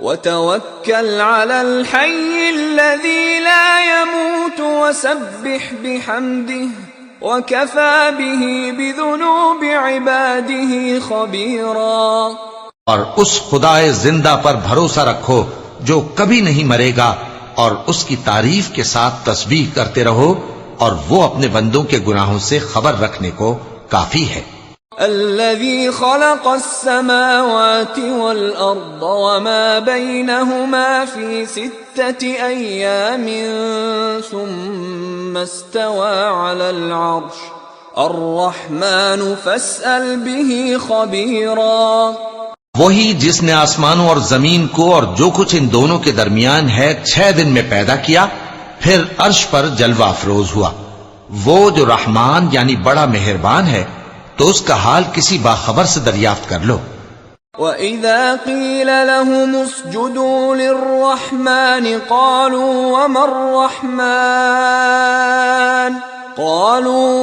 وَتَوَكَّلْ عَلَى الْحَيِّ الَّذِي لَا يَمُوتُ وَسَبِّحْ بِحَمْدِهِ وَكَفَى بِهِ بِذُنُوبِ عِبَادِهِ خَبِيرًا۔ اور اس خدائے زندہ پر بھروسہ رکھو جو کبھی نہیں مرے گا، اور اس کی تعریف کے ساتھ تسبیح کرتے رہو، اور وہ اپنے بندوں کے گناہوں سے خبر رکھنے کو کافی ہے۔ الذي خلق السماوات والأرض وما بينهما في 6 أيام ثم استوى على العرش الرحمن فاسأل به خبيرا۔ وہی جس نے آسمانوں اور زمین کو اور جو کچھ ان دونوں کے درمیان ہے 6 دن میں پیدا کیا، پھر عرش پر جلوہ افروز ہوا۔ وہ جو رحمان یعنی بڑا مہربان ہے، تو اس کا حال کسی باخبر سے دریافت کر لو۔ وَإِذَا قِيلَ لَهُمُ اسْجُدُوا لِلرَّحْمَنِ قَالُوا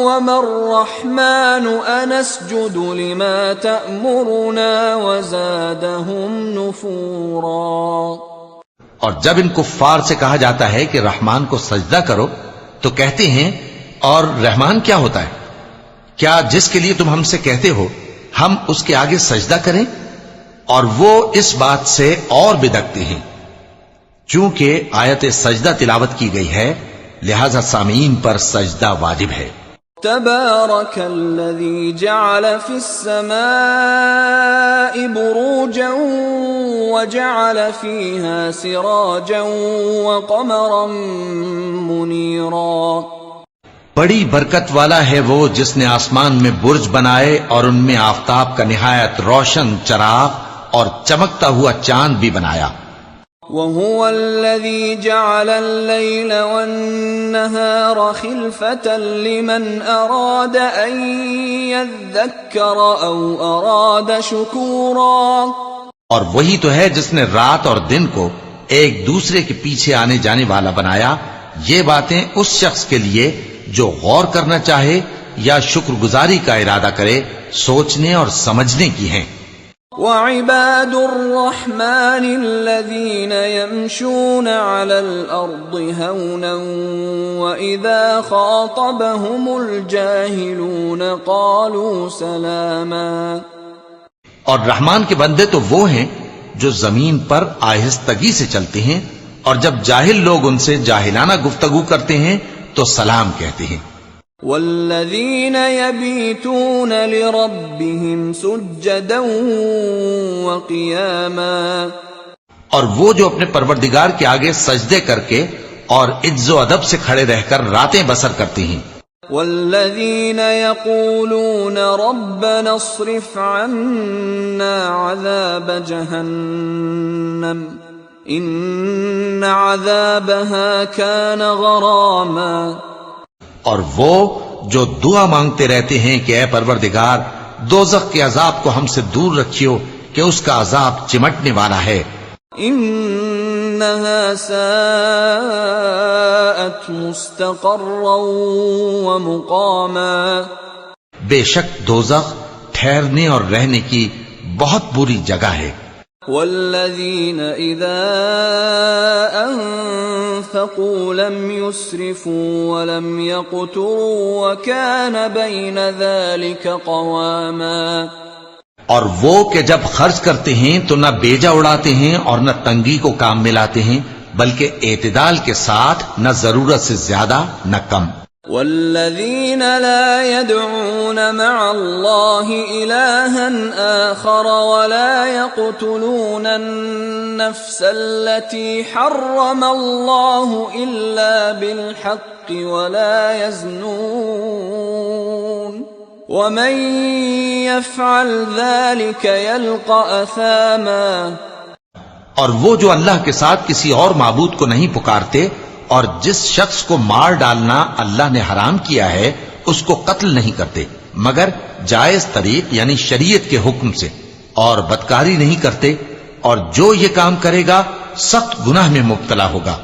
وَمَا الرَّحْمَنُ أَنَسْجُدُ لِمَا تَأْمُرُنَا وَزَادَهُمْ نُفُورًا۔ اور جب ان کفار سے کہا جاتا ہے کہ رحمان کو سجدہ کرو تو کہتے ہیں اور رحمان کیا ہوتا ہے؟ کیا جس کے لیے تم ہم سے کہتے ہو ہم اس کے آگے سجدہ کریں؟ اور وہ اس بات سے اور بدکتے ہیں۔ چونکہ آیت سجدہ تلاوت کی گئی ہے لہذا سامعین پر سجدہ واجب ہے۔ تبارک الذی جعل فی السماء بروجا وجعل فیہا سراجا وقمرا منیرا۔ بڑی برکت والا ہے وہ جس نے آسمان میں برج بنائے اور ان میں آفتاب کا نہایت روشن چراغ اور چمکتا ہوا چاند بھی بنایا۔ وَهُوَ الَّذِي جَعَلَ اللَّيْلَ وَالنَّهَارَ خِلْفَةً لِمَنْ أَرَادَ أَن يَذَّكَّرَ أَوْ أَرَادَ شُكُورًا۔ اور وہی تو ہے جس نے رات اور دن کو ایک دوسرے کے پیچھے آنے جانے والا بنایا۔ یہ باتیں اس شخص کے لیے جو غور کرنا چاہے یا شکر گزاری کا ارادہ کرے، سوچنے اور سمجھنے کی ہیں۔ وَعِبَادُ الرَّحْمَنِ الَّذِينَ يَمْشُونَ عَلَى الْأَرْضِ هَوْنًا وَإِذَا خَاطَبَهُمُ الْجَاهِلُونَ قَالُوا سَلَامًا۔ اور رحمان کے بندے تو وہ ہیں جو زمین پر آہستگی سے چلتے ہیں، اور جب جاہل لوگ ان سے جاہلانہ گفتگو کرتے ہیں تو سلام کہتے ہیں۔ والذین یبیتون لربهم سجدا وقیاما۔ اور وہ جو اپنے پروردگار کے آگے سجدے کر کے اور عجز و ادب سے کھڑے رہ کر راتیں بسر کرتے ہیں۔ والذین یقولون ربنا اصرف عنا عذاب جہنم ان عذابها كان غراما۔ اور وہ جو دعا مانگتے رہتے ہیں کہ اے پروردگار دوزخ کے عذاب کو ہم سے دور رکھیو کہ اس کا عذاب چمٹنے والا ہے۔ انها ساءت مستقرا ومقاما۔ بے شک دوزخ ٹھہرنے اور رہنے کی بہت بری جگہ ہے۔ والذین اذا انفقوا لم يسرفوا ولم يقتروا وكان بين ذلك قواما۔ اور وہ کہ جب خرچ کرتے ہیں تو نہ بیجا اڑاتے ہیں اور نہ تنگی کو کام میں لاتے ہیں، بلکہ اعتدال کے ساتھ نہ ضرورت سے زیادہ نہ کم۔ والذین لا يدعون مع اللہ الہا آخر ولا يقتلون النفس التي حرم اللہ الا بالحق ولا يزنون ومن يفعل ذلك يلقى اثاما۔ اور وہ جو اللہ کے ساتھ کسی اور معبود کو نہیں پکارتے اور جس شخص کو مار ڈالنا اللہ نے حرام کیا ہے اس کو قتل نہیں کرتے مگر جائز طریق یعنی شریعت کے حکم سے، اور بدکاری نہیں کرتے، اور جو یہ کام کرے گا سخت گناہ میں مبتلا ہوگا۔